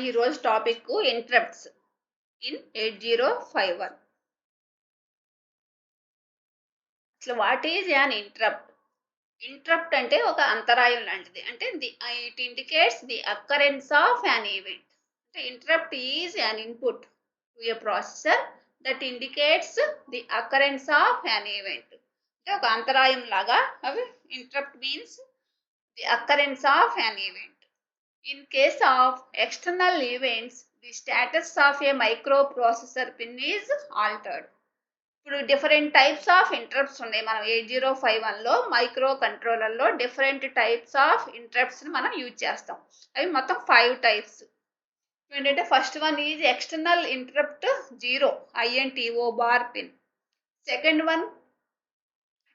ఈరోజు topic interrupts in 8051. అసలు what is an interrupt? Interrupt అంటే ఒక అంతరాయం లాంటిది. అంటే it indicates the occurrence of an event. అంటే interrupt is an input to a processor that indicates the occurrence of an event. అంటే ఒక అంతరాయం లాగా అవి interrupt means the occurrence of an event. In case of external events, the status of a microprocessor pin is altered. ఇప్పుడు different types of interrupts ఉన్నాయి. మనం 8051లో micro కంట్రోలర్లో different types of ఇంటరప్ట్స్ని మనం use చేస్తాం. అవి మొత్తం 5 టైప్స్. ఏంటంటే first one is external interrupt 0 INTO bar pin. Second one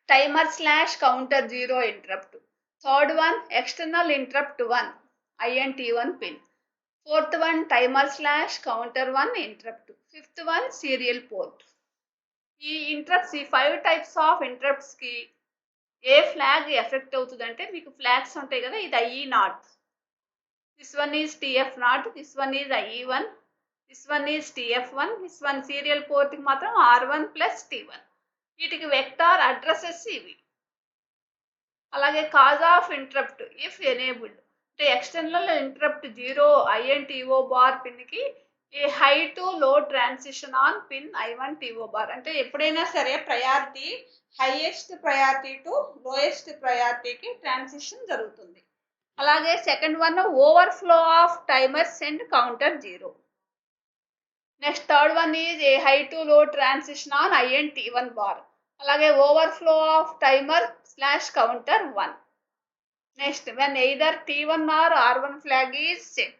timer slash counter 0 interrupt. Third one external interrupt 1 INT1 pin. Fourth one timer slash counter 1 interrupt. Fifth one serial port. ఈ interrupts, ఈ 5 types of interrupts కి ఏ flag effect అవుతుందంటే మీకు flags ఉంటాయి కదా, ఇది IE0, this one is TF0, this one is IE1, this one is TF1, this one serial port కి మాత్రం R1 ప్లస్ T1. వీటికి వెక్టార్ అడ్రసెస్ ఇవి. అలాగే cause of interrupt if enabled అంటే ఎక్స్టర్నల్ ఇంటరప్ట్ 0 INTO బార్ పిన్కి a high to low transition on pin I1TO bar. అంటే ఎప్పుడైనా సరే priority highest priority to lowest ప్రయారిటీకి ట్రాన్సిషన్ జరుగుతుంది. అలాగే second one overflow of timers and counter 0. Next third one is a high to low transition on INT1 bar. అలాగే overflow of timer slash counter 1. Next, when either T1 or R1 flag is set.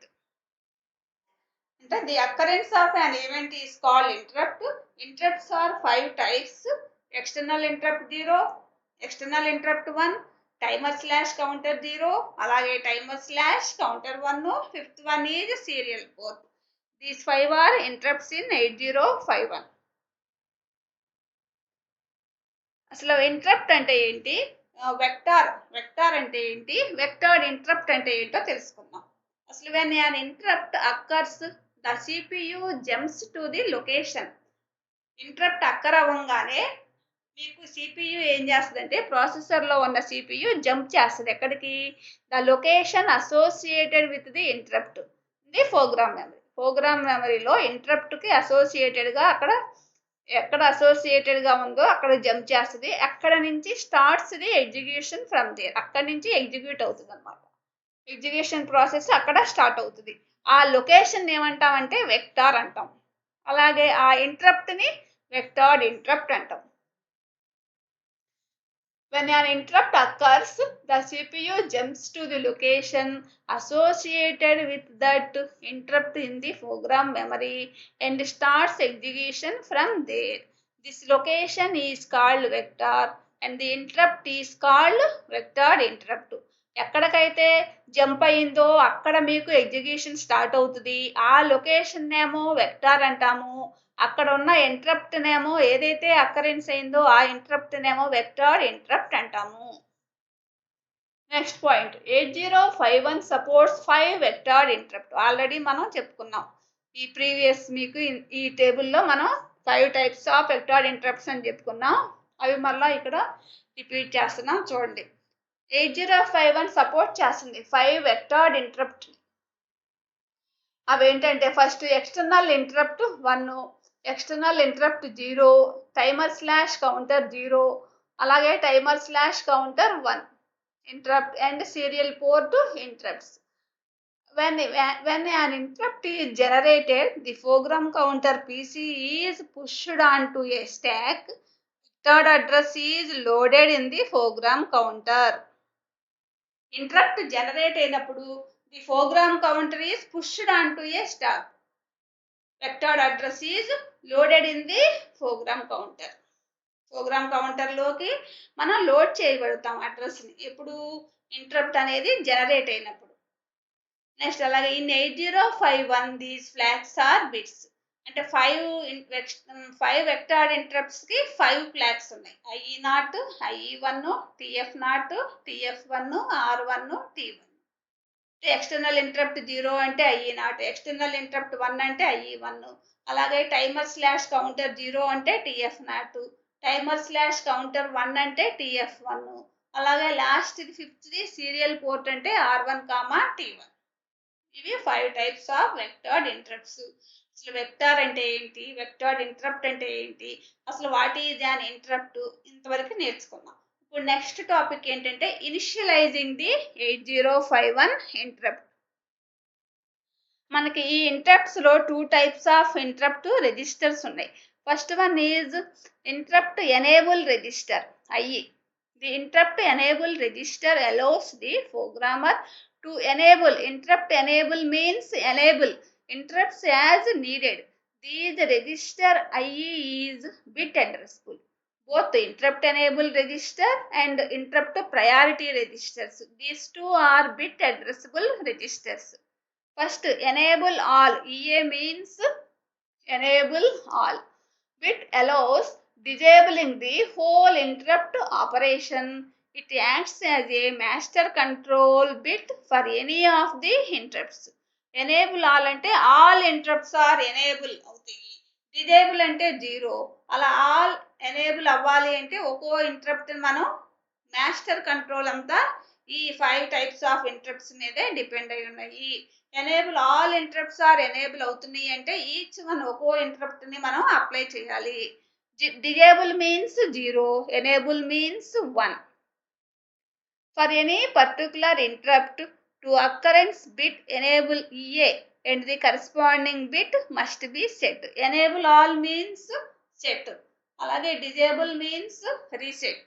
The occurrence of an event is called interrupt. Interrupts are 5 types. External interrupt 0, external interrupt 1, timer slash counter 0, alage timer slash counter 1, fifth one is serial port. These 5 are interrupts in 8051. అసలు interrupt అంటే ఏంటి, vector అంటే ఏంటి, వెక్టార్డ్ interrupt అంటే ఏంటో తెలుసుకుందాం. అసలు when an interrupt occurs, the CPU jumps to the location. Interrupt occur అవ్వగానే మీకు CPU ఏం చేస్తుందంటే ప్రాసెసర్లో ఉన్న CPU జంప్ చేస్తుంది. ఎక్కడికి? The location associated with the interrupt the program memory. Program మెమరీలో ఇంటరప్ట్కి అసోసియేటెడ్గా ఎక్కడ అసోసియేటెడ్గా ఉందో అక్కడ జంప్ చేస్తుంది. అక్కడ నుంచి starts the execution from there. అక్కడ నుంచి ఎగ్జిక్యూట్ అవుతుంది అనమాట. ఎగ్జిక్యూషన్ ప్రాసెస్ అక్కడ స్టార్ట్ అవుతుంది. ఆ లొకేషన్ ఏమంటామంటే వెక్టార్ అంటాం. అలాగే ఆ ఇంటరప్ట్ని వెక్టార్డ్ ఇంటరప్ట్ అంటాం. When an interrupt occurs, the CPU jumps to the location associated with that interrupt in the program memory and starts execution from there. This location is called vector and the interrupt is called vectored interrupt. ఎక్కడికైతే jump అయిందో అక్కడ మీకు execution start అవుతుంది. ఆ location ఏమో vector అంటాము. అక్కడ ఉన్న ఇంటరప్ట్ నేమో ఏదైతే అక్కరెన్స్ అయిందో ఆ ఇంటరప్ట్ నేమో వెక్టార్డ్ ఇంటరప్ట్ అంటాము. Next point, 8051 supports 5 vectored interrupt. Already మనం చెప్పుకున్నాం ఈ ప్రీవియస్, మీకు ఈ టేబుల్లో మనం 5 టైప్స్ ఆఫ్ వెక్టార్డ్ ఇంటరప్ట్స్ అని చెప్పుకున్నాం. అవి మళ్ళీ ఇక్కడ రిపీట్ చేస్తున్నాం చూడండి. 8051 సపోర్ట్ చేస్తుంది 5 వెక్టార్డ్ ఇంటరప్ట్. అవేంటంటే first external interrupt 1, external interrupt 0, timer slash counter 0, అలాగే timer slash counter 1 interrupt and serial port interrupts. When an interrupt is generated, the program counter PC is pushed onto a stack. Third address is loaded in the program counter. Interrupt generate అయినప్పుడు the program counter is pushed onto a stack. Vectored address is loaded in the program counter. Program కౌంటర్లోకి మనం load చేయబడతాం అడ్రస్ని ఎప్పుడు interrupt అనేది generate అయినప్పుడు. Next అలాగే in 8051 these flags are bits. అంటే 5 వెక్టార్డ్ ఇంటరప్ట్స్కి 5 flags ఉన్నాయి. IE0, IE1, TF0, TF1, R1, T1. External interrupt 0 అంటే IE0, external interrupt 1 అంటే IE1. అలాగే టైమర్ స్లాష్ కౌంటర్ 0 అంటే TF0, టైమర్ స్లాష్ కౌంటర్ 1 అంటే TF1. అలాగే లాస్ట్ది ఫిఫ్త్ది సీరియల్ పోర్ట్ అంటే R1, T1. ఇవి 5 టైప్స్ ఆఫ్ వెక్టార్డ్ ఇంటరప్ట్స్. అసలు వెక్టార్ అంటే ఏంటి, వెక్టార్డ్ ఇంటరప్ట్ అంటే ఏంటి, అసలు వాట్ ఈజ్ యాన్ ఇంటరప్ట్, ఇంతవరకు నేర్చుకున్నాం. ఇప్పుడు నెక్స్ట్ టాపిక్ ఏంటంటే ఇనిషియలైజింగ్ ది 8051 ఇంటరప్ట్. మనకి ఈ ఇంటరప్ట్స్ లో 2 టైప్స్ ఆఫ్ ఇంటరప్ట్ రిజిస్టర్స్ ఉన్నాయి. First one is interrupt enable register, IE. The interrupt enable register allows the programmer to enable. Interrupt enable means enable interrupts as needed. These register IE is bit addressable. Both the interrupt enable register and interrupt priority registers, these two are bit addressable registers. First, enable all. EA means enable all. Bit allows disabling the whole interrupt operation. It acts as a master control bit for any of the interrupts. Enable all అంటే all interrupts are enable అవుతాయి. Disable అంటే 0. అలా all enable అవ్వాలి అంటే ఒక్కో interrupt మనం master control అంతా ఈ 5 టైప్స్ ఆఫ్ ఇంటరప్ట్స్ మీదే డిపెండ్ అయి ఉన్నాయి. Enable all interrupts are enable అవుతున్నాయి అంటే ఈచ్ వన్ ఒక్కో ఇంటరప్ట్ ని మనం అప్లై చేయాలి. Disable means 0, enable means 1. For any particular interrupt, to occurrence bit enable EA and the corresponding bit must be set. Enable all means set. అలాగే disable means reset.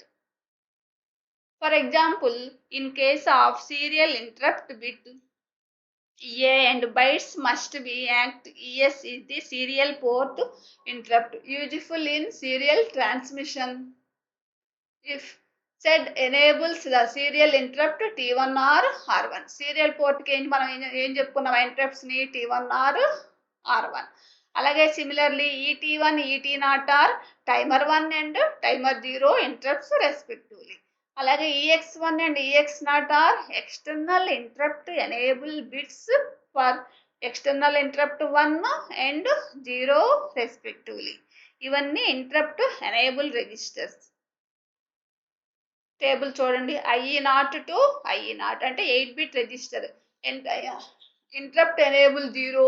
For example, in case of serial interrupt bit, EA and bytes must be act. ES is the serial port interrupt, useful in serial transmission. If said enables the serial interrupt T1 or R1. Serial port కి మనం ఏం చెప్పుకున్నాం, interrupts ని T1 or R1. అలాగే similarly ET1, ET0 are timer 1 and timer 0 interrupts respectively. అలాగే EX1 and EX0 are external interrupt enable bits for external interrupt 1 and 0 respectively. ఇవన్నీ interrupt enable registers. Table చూడండి, IE0 to IE0 అంటే 8-bit register. Interrupt enable 0,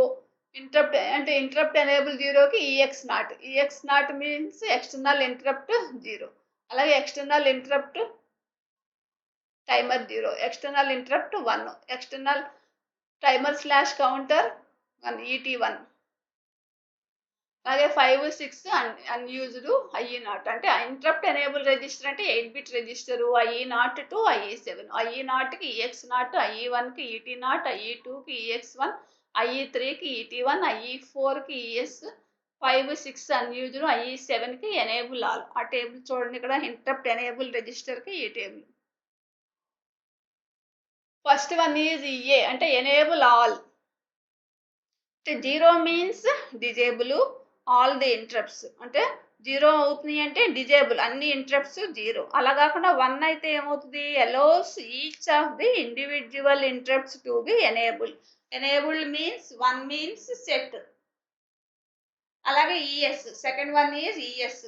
interrupt enable 0కి EX0 means external interrupt 0. అలాగే external interrupt timer 0, external interrupt 1, external timer slash counter 1, ET1. అలాగే 5, 6 unused IE0 అంటే interrupt enable register అంటే 8-bit register. IE0 to IE7, IE0కి EX0, IE1కి ET0, IE2కి EX1, IE3కి ET1, IE4కి ES, 5, 6 అన్యూజ్డ్, IE7కి ఎనేబుల్ ఆల్. ఆ టేబుల్ చూడండి ఇక్కడ, ఇంటరప్ట్ ఎనేబుల్ రిజిస్టర్కి ఈ table. First one is EA అంటే enable all. 0 means disable all the interrupts, అంటే 0 అవుతుంది అంటే డిజేబుల్ అన్ని ఇంటరప్ట్స్ 0. అలా కాకుండా 1 అయితే ఏమవుతుంది, allows each of the individual interrupts to be enable. Enabled means 1 means set. అలాగే ES, second one is ES,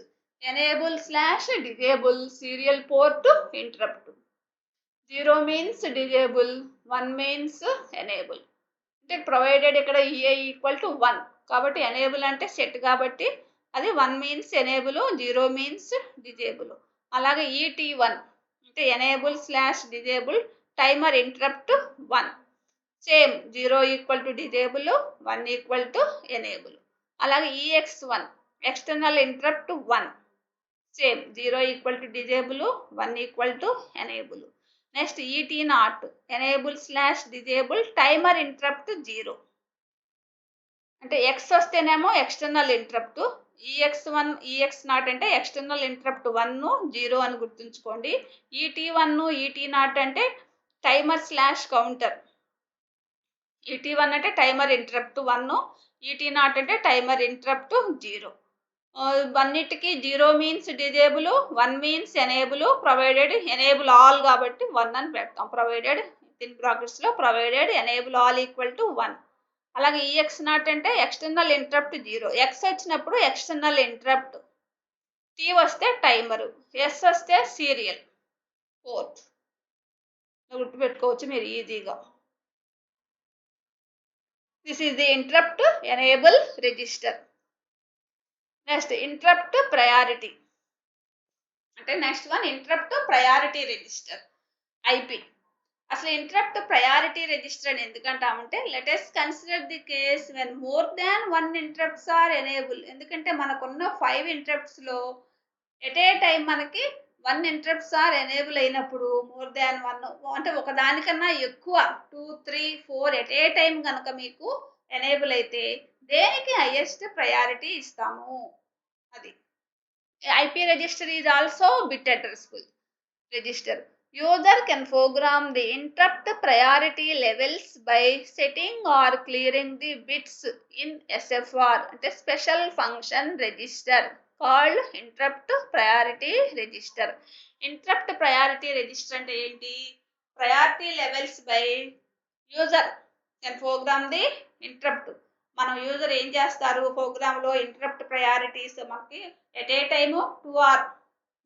enable slash disable serial port interrupt. 0 means disable, 1 means enable. అంటే ప్రొవైడెడ్ ఇక్కడ EA equal to 1 కాబట్టి enable అంటే set కాబట్టి అది 1 means enable, 0 means disable. అలాగే ET1 అంటే enable slash disable timer interrupt 1, same 0 equal to disable, 1 equal to enable. అలాగే EX1 external interrupt 1, same 0 equal to disable, 1 equal to enable. Next ET0 enable slash disable timer interrupt 0 అంటే X వస్తేనేమో external interrupt. EX1 EX0 అంటే external interrupt 1, 0 అని గుర్తుంచుకోండి. ET1 ET0 అంటే timer slash counter. ET1 అంటే timer interrupt 1, ET0 అంటే timer interrupt 0. అన్నిటికీ 0 means disable, 1 means enable, provided enable all కాబట్టి 1 అని పెడతాం, ప్రొవైడెడ్ విత్ ఇన్ బ్రాకెట్స్ లో provided enable all equal to 1. అలాగే EX నాట్ అంటే ఎక్స్టర్నల్ ఇంటరప్ట్ 0. X వచ్చినప్పుడు ఎక్స్టర్నల్ ఇంటరప్ట్, T వస్తే టైమరు, S వస్తే సీరియల్ పోర్ట్. గుర్తుపెట్టుకోవచ్చు మీరు ఈజీగా. This is the interrupt enable register. Next interrupt priority అంటే next one interrupt priority register IP. అసలు ఇంటరప్ట్ ప్రయారిటీ రిజిస్టర్ అని ఎందుకంటామంటే let us consider the case when more than 1 interrupts are enable. ఎందుకంటే మనకున్న 5 interrupts లో at a time మనకి 1 interrupts are enable అయినప్పుడు more than 1 అంటే ఒక దానికన్నా ఎక్కువ 2, 3, 4 ఎట్ ఏ టైం కనుక మీకు ఎనేబుల్ అయితే దేనికి హైయెస్ట్ ప్రయారిటీ ఇస్తాము. అది IP register is also bit addressable register. User can program the interrupt priority levels by setting or clearing the bits in SFR అంటే special function register called interrupt priority register. Interrupt priority register అంటే ఏంటి? Priority levels by user can program the interrupt. మనం user ఏం చేస్తారు ప్రోగ్రామ్లో interrupt priorities మనకి at a time 2 or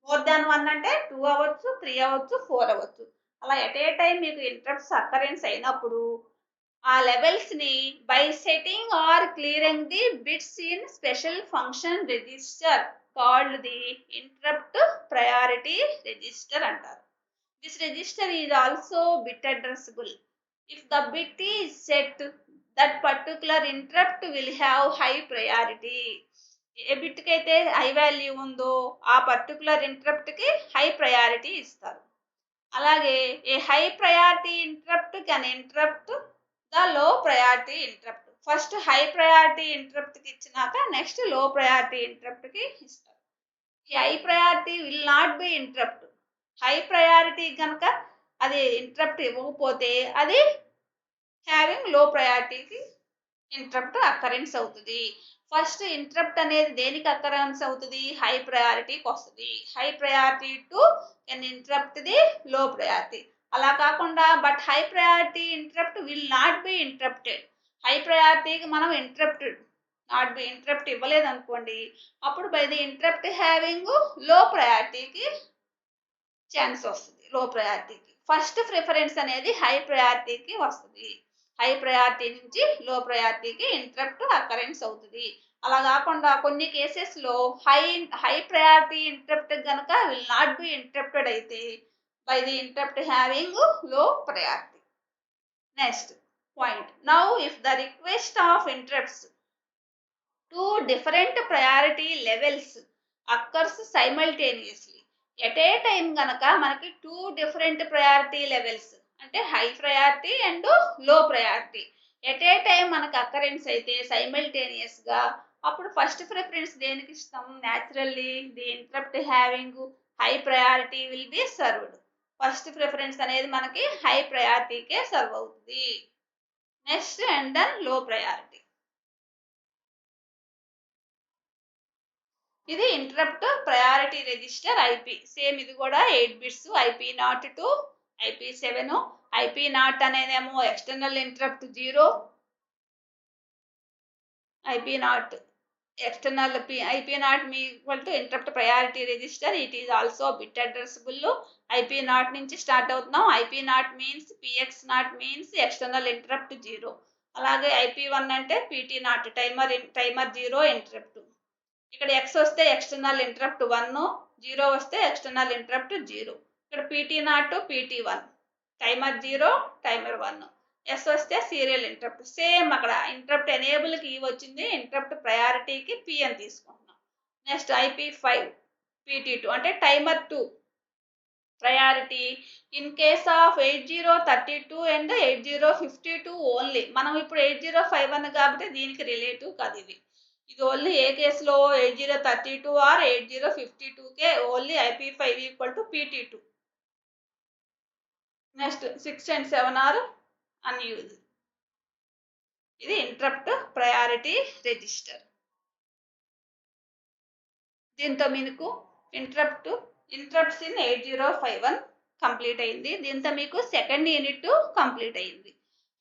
more than 1 అంటే 2 అవ్వచ్చు, 3 అవ్వచ్చు, 4 అవ్వచ్చు. అలా ఎట్ ఏ టైం మీకు ఇంటరప్ట్స్ అకరెన్స్ అయినప్పుడు ఆ లెవెల్స్ని by setting or clearing the bits in special function register called the interrupt priority register అంటారు. This register is also bit addressable. If the bit is set that particular interrupt will have high priority. ఏ బిట్కి అయితే high value ఉందో ఆ particular ఇంటరప్ట్కి high priority ఇస్తారు. అలాగే a high priority interrupt can interrupt the low priority interrupt. First high priority ఇంటరప్ట్కి ఇచ్చినాక next low priority ఇంటరప్ట్కి ఇస్తారు. ఈ high priority will not be interrupt. High priority కనుక అది ఇంటరప్ట్ ఇవ్వకపోతే అది హ్యావింగ్ లో ప్రయారిటీకి ఇంటరప్ట్ అకరెన్స్ అవుతుంది. ఫస్ట్ ఇంటరప్ట్ అనేది దేనికి అకరెన్స్ అవుతుంది? హై ప్రయారిటీకి వస్తుంది. High priority to can interrupt the low priority. అలా కాకుండా but high priority interrupt will not B interrupted. High ప్రయారిటీకి మనం ఇంటరప్ట్ ఇవ్వలేదు అనుకోండి, అప్పుడు by the interrupt having low ప్రయారిటీకి chance వస్తుంది. లో ప్రయారిటీకి ఫస్ట్ ప్రిఫరెన్స్ అనేది హై ప్రయారిటీకి వస్తుంది. హై ప్రయారిటీ నుంచి లో ప్రయారిటీకి ఇంటరప్ట్ అకరెన్స్ అవుతుంది. అలా కాకుండా కొన్ని కేసెస్లో హై ప్రయారిటీ ఇంటరప్ట్ కనుక విల్ నాట్ బి ఇంటరప్టెడ్ అయితే by the interrupt having low priority. Next point, now if the request of interrupts to different priority levels occurs simultaneously. At a time కనుక మనకి 2 different priority levels అంటే high priority and low priority at a time మనకు occurrence అయితే సైమల్టేనియస్గా, అప్పుడు first preference దేనికి ఇస్తాం? Naturally the interrupt having high priority will be served. First preference అనేది మనకి హై ప్రయారిటీకే సర్వ్ అవుతుంది. Next and then low priority. ఇది interrupt priority register IP. Same ఇది కూడా 8 bits IP0 to IP7. IP0 అనేదేమో external interrupt 0. IP0 external IP0 equal to interrupt priority register. It is also bit addressable. IP0 నుంచి start అవుతున్నాం. IP0 means PX0 means external interrupt 0. అలాగే IP1 అంటే PT0 timer 0 interrupt. ఇక్కడ X వస్తే external interrupt 1, 0 వస్తే external interrupt 0. ఇక్కడ PT0 PT1 timer 0 timer 1. S వస్తే serial interrupt. Same అక్కడ ఇంటరప్ట్ ఎనేబుల్కి ఈ వచ్చింది, ఇంటరప్ట్ ప్రయారిటీకి P అని తీసుకుంటున్నాం. నెక్స్ట్ IP5 PT2 అంటే timer 2 priority in case of 8032 and 8052 only. మనం ఇప్పుడు 8051 కాబట్టి దీనికి రిలేటివ్ కాదు ఇది. ఇది ఓన్లీ ఏ కేసులో 8032 ఆర్ 8052కే only IP5 equal to PT2. Next 6 and 7 are unused. ఇది ఇంటరప్ట్ ప్రయారిటీ రిజిస్టర్. దీంతో మీకు ఇంటరప్ట్స్ ఇన్ 8051 కంప్లీట్ అయింది. దీంతో మీకు సెకండ్ యూనిట్ కంప్లీట్ అయింది.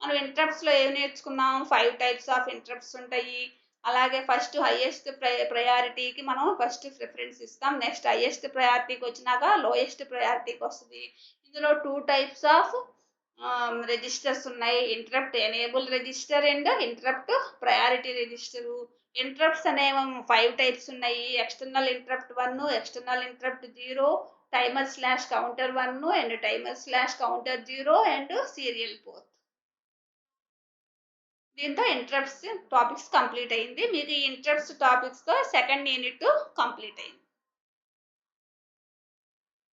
మనం ఇంటరప్ట్స్‌లో ఏం నేర్చుకున్నాం? 5 టైప్స్ ఆఫ్ ఇంటరప్ట్స్ ఉంటాయి. అలాగే ఫస్ట్ హైయెస్ట్ ప్రయారిటీకి మనం ఫస్ట్ ప్రిఫరెన్స్ ఇస్తాం. నెక్స్ట్ హైయెస్ట్ ప్రయారిటీకి వచ్చినాక లోయెస్ట్ ప్రయారిటీకి వస్తది. ఇందులో 2 టైప్స్ ఆఫ్ రిజిస్టర్స్ ఉన్నాయి. Interrupt enable register and interrupt priority register. Interrupts అనేవి 5 టైప్స్ ఉన్నాయి. External interrupt 1, external interrupt 0, timer counter 1 and timer counter 0 and serial port. దీంతో ఇంటరప్ట్స్ టాపిక్స్ కంప్లీట్ అయింది. మీకు ఈ ఇంటరప్ట్స్ టాపిక్స్‌తో సెకండ్ యూనిట్ కంప్లీట్ అయింది.